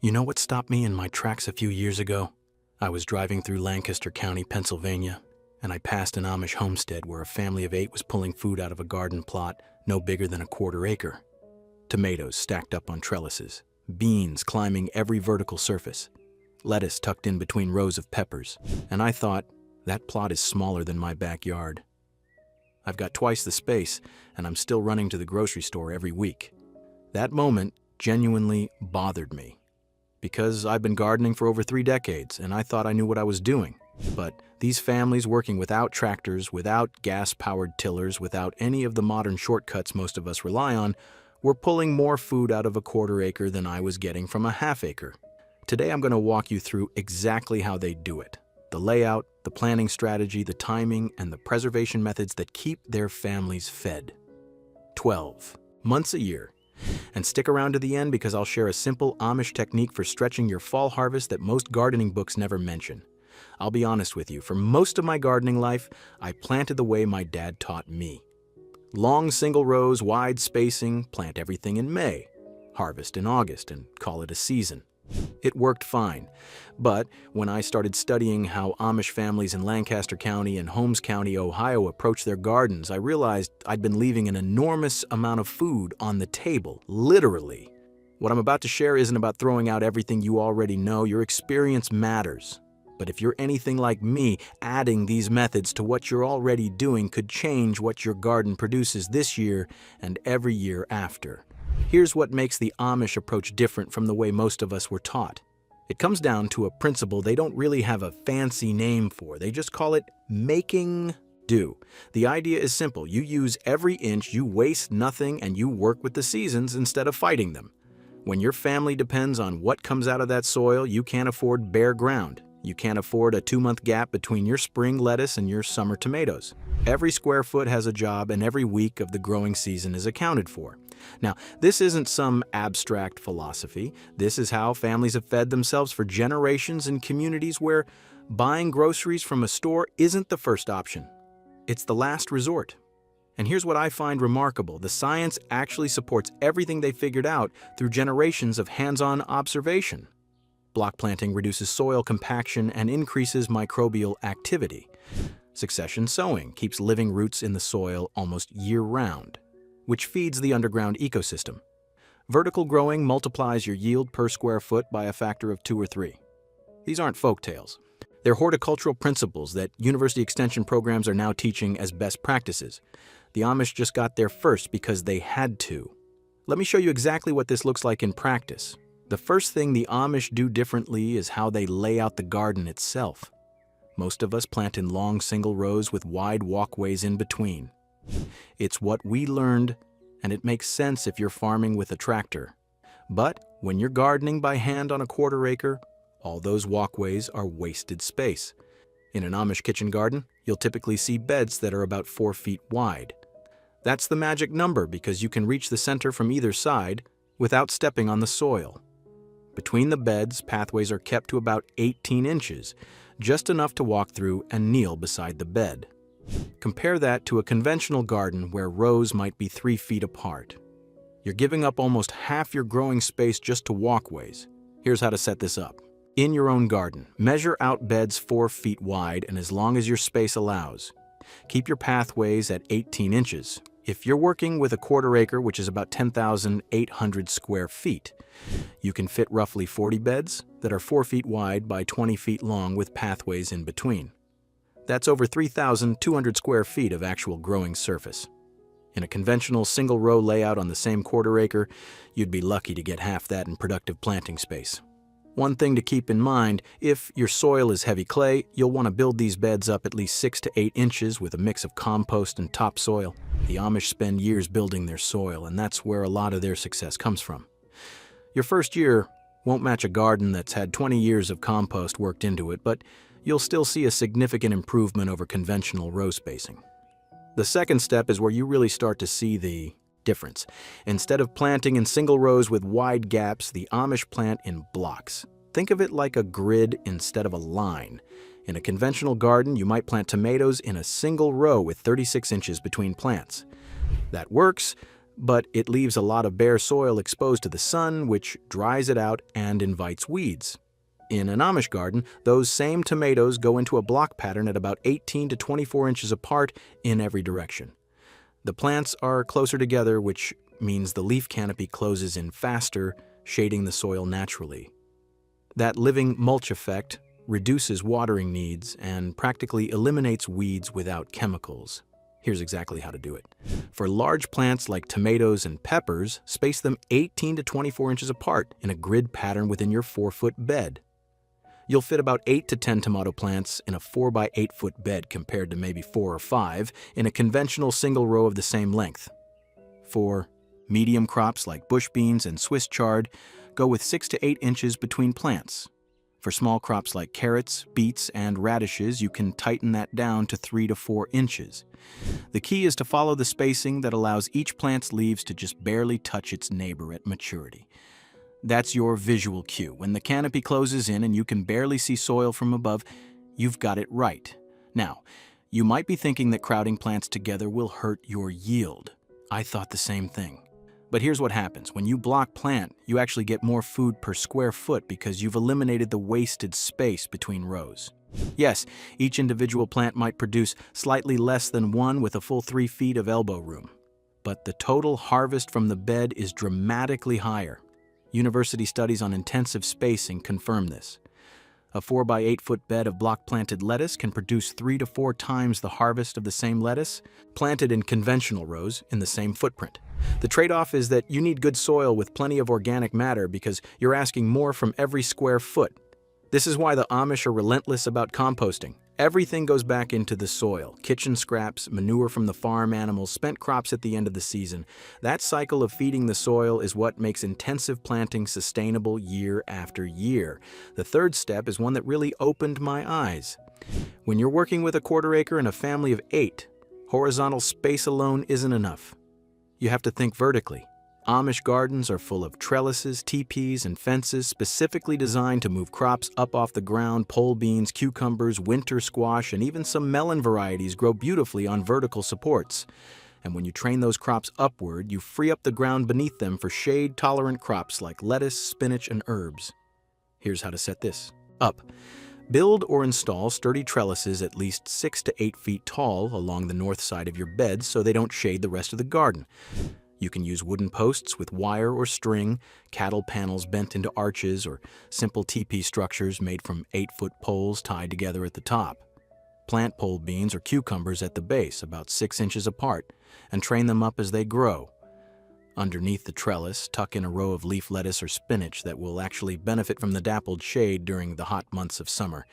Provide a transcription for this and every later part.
You know what stopped me in my tracks a few years ago? I was driving through Lancaster County, Pennsylvania, and I passed an Amish homestead where a family of 8 was pulling food out of a garden plot no bigger than a quarter acre. Tomatoes stacked up on trellises, beans climbing every vertical surface, lettuce tucked in between rows of peppers, and I thought, that plot is smaller than my backyard. I've got twice the space, and I'm still running to the grocery store every week. That moment genuinely bothered me, because I've been gardening for over 3 decades, and I thought I knew what I was doing. But these families working without tractors, without gas-powered tillers, without any of the modern shortcuts most of us rely on, were pulling more food out of a quarter acre than I was getting from a half acre. Today I'm going to walk you through exactly how they do it. The layout, the planning strategy, the timing, and the preservation methods that keep their families fed. 12 months a year. And stick around to the end because I'll share a simple Amish technique for stretching your fall harvest that most gardening books never mention. I'll be honest with you, for most of my gardening life, I planted the way my dad taught me. Long single rows, wide spacing, plant everything in May, harvest in August, and call it a season. It worked fine, but when I started studying how Amish families in Lancaster County and Holmes County, Ohio approach their gardens, I realized I'd been leaving an enormous amount of food on the table, literally. What I'm about to share isn't about throwing out everything you already know. Your experience matters. But if you're anything like me, adding these methods to what you're already doing could change what your garden produces this year and every year after. Here's what makes the Amish approach different from the way most of us were taught. It comes down to a principle they don't really have a fancy name for. They just call it making do. The idea is simple. You use every inch, you waste nothing, and you work with the seasons instead of fighting them. When your family depends on what comes out of that soil, you can't afford bare ground. You can't afford a 2-month gap between your spring lettuce and your summer tomatoes. Every square foot has a job, and every week of the growing season is accounted for. Now, this isn't some abstract philosophy. This is how families have fed themselves for generations in communities where buying groceries from a store isn't the first option. It's the last resort. And here's what I find remarkable. The science actually supports everything they figured out through generations of hands-on observation. Block planting reduces soil compaction and increases microbial activity. Succession sowing keeps living roots in the soil almost year-round, which feeds the underground ecosystem. Vertical growing multiplies your yield per square foot by a factor of 2 or 3. These aren't folktales. They're horticultural principles that university extension programs are now teaching as best practices. The Amish just got there first because they had to. Let me show you exactly what this looks like in practice. The first thing the Amish do differently is how they lay out the garden itself. Most of us plant in long single rows with wide walkways in between. It's what we learned, and it makes sense if you're farming with a tractor. But when you're gardening by hand on a quarter acre, all those walkways are wasted space. In an Amish kitchen garden, you'll typically see beds that are about 4 feet wide. That's the magic number because you can reach the center from either side without stepping on the soil. Between the beds, pathways are kept to about 18 inches, just enough to walk through and kneel beside the bed. Compare that to a conventional garden where rows might be 3 feet apart. You're giving up almost half your growing space just to walkways. Here's how to set this up. In your own garden, measure out beds 4 feet wide and as long as your space allows. Keep your pathways at 18 inches. If you're working with a quarter acre, which is about 10,800 square feet, you can fit roughly 40 beds that are 4 feet wide by 20 feet long with pathways in between. That's over 3,200 square feet of actual growing surface. In a conventional single-row layout on the same quarter acre, you'd be lucky to get half that in productive planting space. One thing to keep in mind, if your soil is heavy clay, you'll want to build these beds up at least 6 to 8 inches with a mix of compost and topsoil. The Amish spend years building their soil, and that's where a lot of their success comes from. Your first year won't match a garden that's had 20 years of compost worked into it, but you'll still see a significant improvement over conventional row spacing. The second step is where you really start to see the difference. Instead of planting in single rows with wide gaps, the Amish plant in blocks. Think of it like a grid instead of a line. In a conventional garden, you might plant tomatoes in a single row with 36 inches between plants. That works, but it leaves a lot of bare soil exposed to the sun, which dries it out and invites weeds. In an Amish garden, those same tomatoes go into a block pattern at about 18 to 24 inches apart in every direction. The plants are closer together, which means the leaf canopy closes in faster, shading the soil naturally. That living mulch effect reduces watering needs and practically eliminates weeds without chemicals. Here's exactly how to do it. For large plants like tomatoes and peppers, space them 18 to 24 inches apart in a grid pattern within your 4-foot bed. You'll fit about 8 to 10 tomato plants in a 4 by 8 foot bed compared to maybe 4 or 5 in a conventional single row of the same length. For medium crops like bush beans and Swiss chard, go with 6 to 8 inches between plants. For small crops like carrots, beets, and radishes, you can tighten that down to 3 to 4 inches. The key is to follow the spacing that allows each plant's leaves to just barely touch its neighbor at maturity. That's your visual cue. When the canopy closes in and you can barely see soil from above, you've got it right. Now, you might be thinking that crowding plants together will hurt your yield. I thought the same thing. But here's what happens. When you block plant, you actually get more food per square foot because you've eliminated the wasted space between rows. Yes, each individual plant might produce slightly less than one with a full 3 feet of elbow room. But the total harvest from the bed is dramatically higher. University studies on intensive spacing confirm this. A 4 by 8 foot bed of block-planted lettuce can produce 3 to 4 times the harvest of the same lettuce planted in conventional rows in the same footprint. The trade-off is that you need good soil with plenty of organic matter because you're asking more from every square foot. This is why the Amish are relentless about composting. Everything goes back into the soil. Kitchen scraps, manure from the farm animals, spent crops at the end of the season. That cycle of feeding the soil is what makes intensive planting sustainable year after year. The third step is one that really opened my eyes. When you're working with a quarter acre and a family of 8, horizontal space alone isn't enough. You have to think vertically. Amish gardens are full of trellises, teepees, and fences specifically designed to move crops up off the ground. Pole beans, cucumbers, winter squash, and even some melon varieties grow beautifully on vertical supports. And when you train those crops upward, you free up the ground beneath them for shade-tolerant crops like lettuce, spinach, and herbs. Here's how to set this up. Build or install sturdy trellises at least 6 to 8 feet tall along the north side of your bed so they don't shade the rest of the garden. You can use wooden posts with wire or string, cattle panels bent into arches, or simple teepee structures made from 8-foot poles tied together at the top. Plant pole beans or cucumbers at the base, about 6 inches apart, and train them up as they grow. Underneath the trellis, tuck in a row of leaf lettuce or spinach that will actually benefit from the dappled shade during the hot months of summer.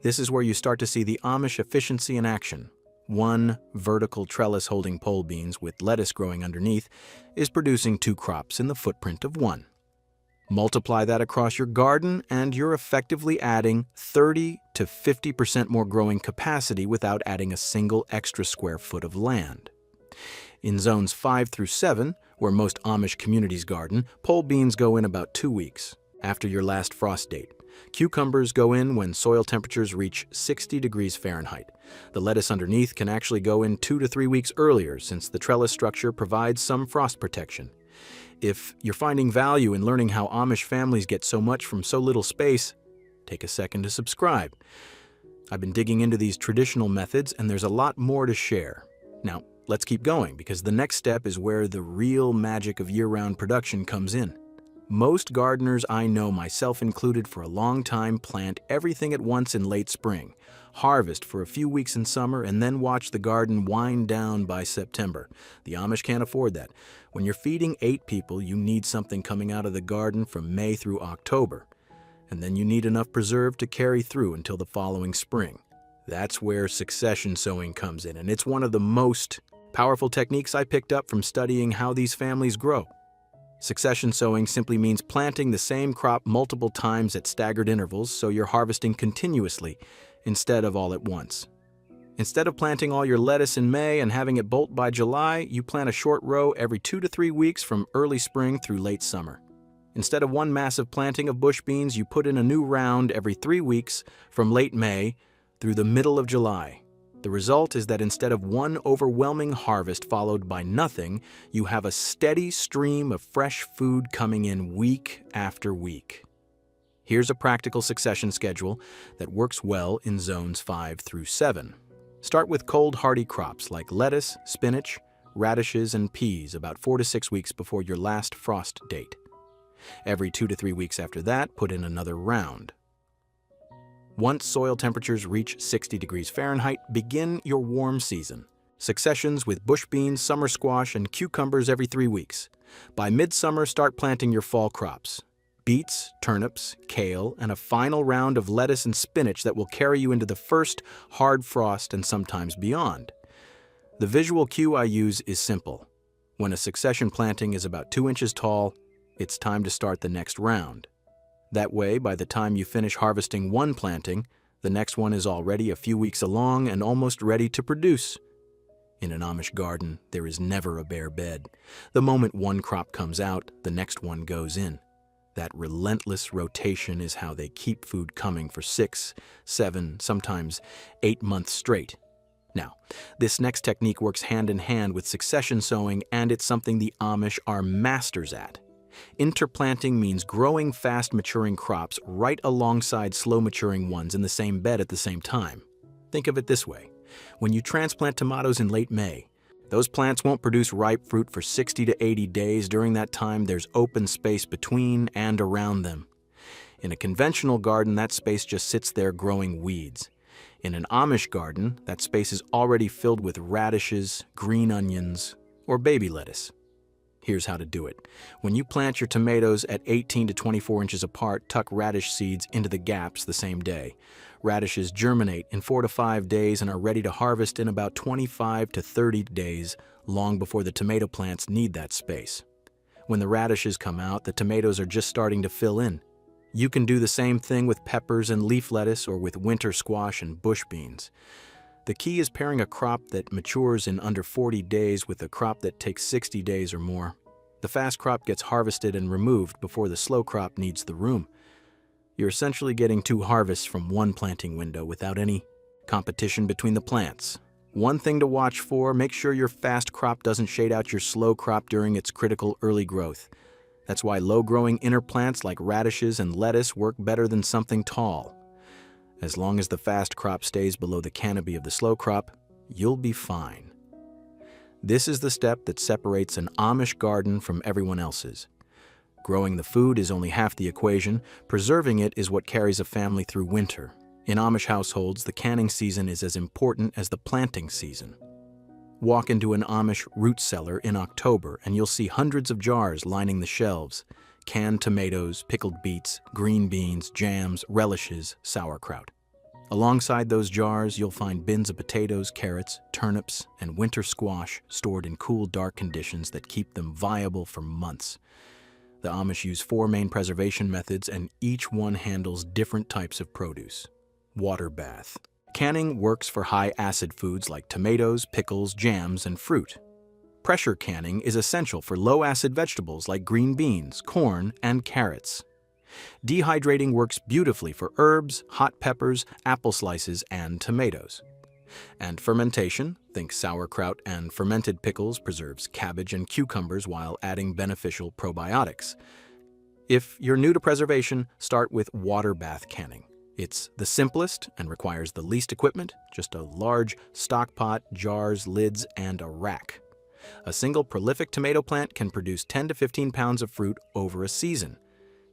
This is where you start to see the Amish efficiency in action. One vertical trellis holding pole beans with lettuce growing underneath is producing 2 crops in the footprint of 1. Multiply that across your garden and you're effectively adding 30 to 50% more growing capacity without adding a single extra square foot of land. In zones 5 through 7, where most Amish communities garden, pole beans go in about 2 weeks after your last frost date. Cucumbers go in when soil temperatures reach 60 degrees Fahrenheit. The lettuce underneath can actually go in 2 to 3 weeks earlier since the trellis structure provides some frost protection. If you're finding value in learning how Amish families get so much from so little space, take a second to subscribe. I've been digging into these traditional methods and there's a lot more to share. Now, let's keep going because the next step is where the real magic of year-round production comes in. Most gardeners I know, myself included, for a long time plant everything at once in late spring, harvest for a few weeks in summer, and then watch the garden wind down by September. The Amish can't afford that. When you're feeding 8 people, you need something coming out of the garden from May through October. And then you need enough preserve to carry through until the following spring. That's where succession sowing comes in, and it's one of the most powerful techniques I picked up from studying how these families grow. Succession sowing simply means planting the same crop multiple times at staggered intervals so you're harvesting continuously instead of all at once. Instead of planting all your lettuce in May and having it bolt by July, you plant a short row every 2 to 3 weeks from early spring through late summer. Instead of one massive planting of bush beans, you put in a new round every 3 weeks from late May through the middle of July. The result is that instead of one overwhelming harvest followed by nothing, you have a steady stream of fresh food coming in week after week. Here's a practical succession schedule that works well in zones 5 through 7. Start with cold hardy crops like lettuce, spinach, radishes, and peas about 4 to 6 weeks before your last frost date. Every 2 to 3 weeks after that, put in another round. Once soil temperatures reach 60 degrees Fahrenheit, begin your warm season. Successions with bush beans, summer squash, and cucumbers every 3 weeks. By midsummer, start planting your fall crops: beets, turnips, kale, and a final round of lettuce and spinach that will carry you into the first hard frost and sometimes beyond. The visual cue I use is simple. When a succession planting is about 2 inches tall, it's time to start the next round. That way, by the time you finish harvesting one planting, the next one is already a few weeks along and almost ready to produce. In an Amish garden, there is never a bare bed. The moment one crop comes out, the next one goes in. That relentless rotation is how they keep food coming for 6, 7, sometimes 8 months straight. Now, this next technique works hand in hand with succession sowing, and it's something the Amish are masters at. Interplanting means growing fast-maturing crops right alongside slow-maturing ones in the same bed at the same time. Think of it this way. When you transplant tomatoes in late May, those plants won't produce ripe fruit for 60 to 80 days. During that time, there's open space between and around them. In a conventional garden, that space just sits there growing weeds. In an Amish garden, that space is already filled with radishes, green onions, or baby lettuce. Here's how to do it. When you plant your tomatoes at 18 to 24 inches apart, tuck radish seeds into the gaps the same day. Radishes germinate in 4 to 5 days and are ready to harvest in about 25 to 30 days, long before the tomato plants need that space. When the radishes come out, the tomatoes are just starting to fill in. You can do the same thing with peppers and leaf lettuce, or with winter squash and bush beans. The key is pairing a crop that matures in under 40 days with a crop that takes 60 days or more. The fast crop gets harvested and removed before the slow crop needs the room. You're essentially getting 2 harvests from one planting window without any competition between the plants. One thing to watch for: make sure your fast crop doesn't shade out your slow crop during its critical early growth. That's why low-growing inner plants like radishes and lettuce work better than something tall. As long as the fast crop stays below the canopy of the slow crop, you'll be fine. This is the step that separates an Amish garden from everyone else's. Growing the food is only half the equation. Preserving it is what carries a family through winter. In Amish households, the canning season is as important as the planting season. Walk into an Amish root cellar in October and you'll see hundreds of jars lining the shelves. Canned tomatoes, pickled beets, green beans, jams, relishes, sauerkraut. Alongside those jars, you'll find bins of potatoes, carrots, turnips, and winter squash stored in cool, dark conditions that keep them viable for months. The Amish use 4 main preservation methods, and each one handles different types of produce. Water bath. Canning works for high-acid foods like tomatoes, pickles, jams, and fruit. Pressure canning is essential for low-acid vegetables like green beans, corn, and carrots. Dehydrating works beautifully for herbs, hot peppers, apple slices, and tomatoes. And fermentation, think sauerkraut and fermented pickles, preserves cabbage and cucumbers while adding beneficial probiotics. If you're new to preservation, start with water bath canning. It's the simplest and requires the least equipment, just a large stock pot, jars, lids, and a rack. A single prolific tomato plant can produce 10 to 15 pounds of fruit over a season.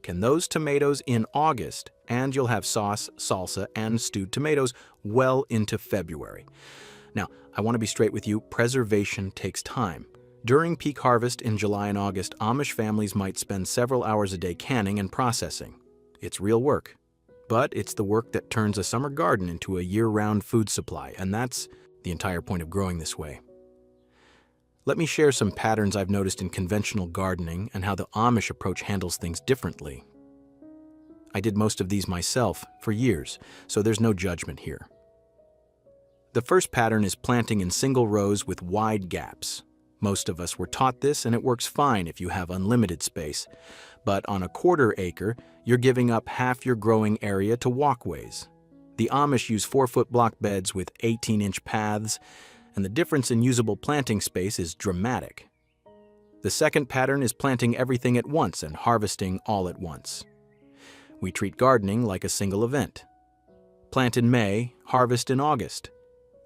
Can those tomatoes in August, and you'll have sauce, salsa, and stewed tomatoes well into February. Now, I want to be straight with you. Preservation takes time. During peak harvest in July and August, Amish families might spend several hours a day canning and processing. It's real work. But it's the work that turns a summer garden into a year-round food supply, and that's the entire point of growing this way. Let me share some patterns I've noticed in conventional gardening and how the Amish approach handles things differently. I did most of these myself for years, so there's no judgment here. The first pattern is planting in single rows with wide gaps. Most of us were taught this, and it works fine if you have unlimited space. But on a quarter acre, you're giving up half your growing area to walkways. The Amish use 4-foot block beds with 18-inch paths, and the difference in usable planting space is dramatic. The second pattern is planting everything at once and harvesting all at once. We treat gardening like a single event. Plant in May, harvest in August.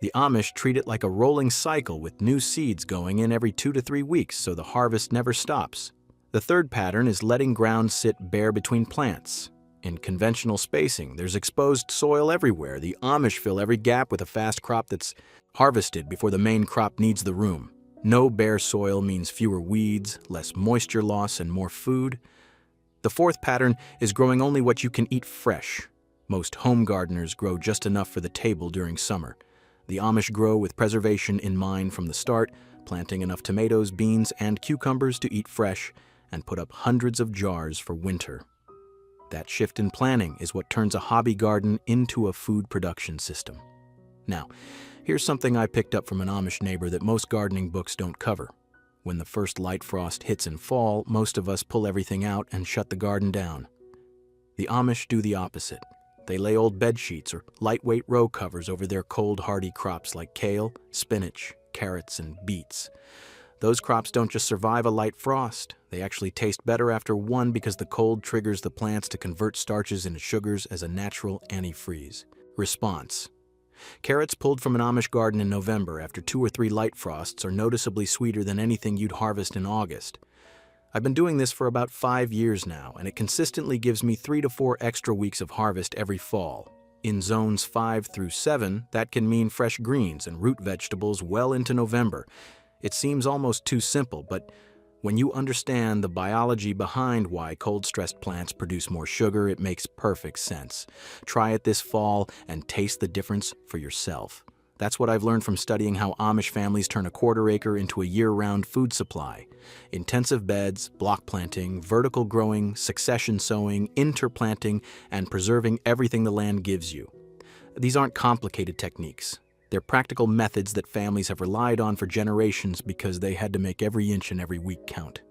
The Amish treat it like a rolling cycle with new seeds going in every 2 to 3 weeks, so the harvest never stops. The third pattern is letting ground sit bare between plants. In conventional spacing, there's exposed soil everywhere. The Amish fill every gap with a fast crop that's harvested before the main crop needs the room. No bare soil means fewer weeds, less moisture loss, and more food. The fourth pattern is growing only what you can eat fresh. Most home gardeners grow just enough for the table during summer. The Amish grow with preservation in mind from the start, planting enough tomatoes, beans, and cucumbers to eat fresh, and put up hundreds of jars for winter. That shift in planning is what turns a hobby garden into a food production system. Now, here's something I picked up from an Amish neighbor that most gardening books don't cover. When the first light frost hits in fall, most of us pull everything out and shut the garden down. The Amish do the opposite. They lay old bed sheets or lightweight row covers over their cold, hardy crops like kale, spinach, carrots, and beets. Those crops don't just survive a light frost. They actually taste better after one because the cold triggers the plants to convert starches into sugars as a natural antifreeze. Response: carrots pulled from an Amish garden in November after 2 or 3 light frosts are noticeably sweeter than anything you'd harvest in August. I've been doing this for about 5 years now, and it consistently gives me 3 to 4 extra weeks of harvest every fall. In zones 5 through 7, that can mean fresh greens and root vegetables well into November. It seems almost too simple, but when you understand the biology behind why cold-stressed plants produce more sugar, it makes perfect sense. Try it this fall and taste the difference for yourself. That's what I've learned from studying how Amish families turn a quarter acre into a year-round food supply. Intensive beds, block planting, vertical growing, succession sowing, interplanting, and preserving everything the land gives you. These aren't complicated techniques. They're practical methods that families have relied on for generations because they had to make every inch and every week count.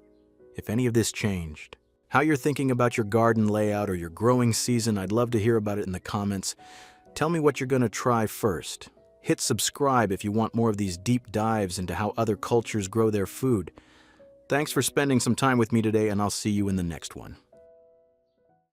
If any of this changed, how you're thinking about your garden layout or your growing season, I'd love to hear about it in the comments. Tell me what you're going to try first. Hit subscribe if you want more of these deep dives into how other cultures grow their food. Thanks for spending some time with me today, and I'll see you in the next one.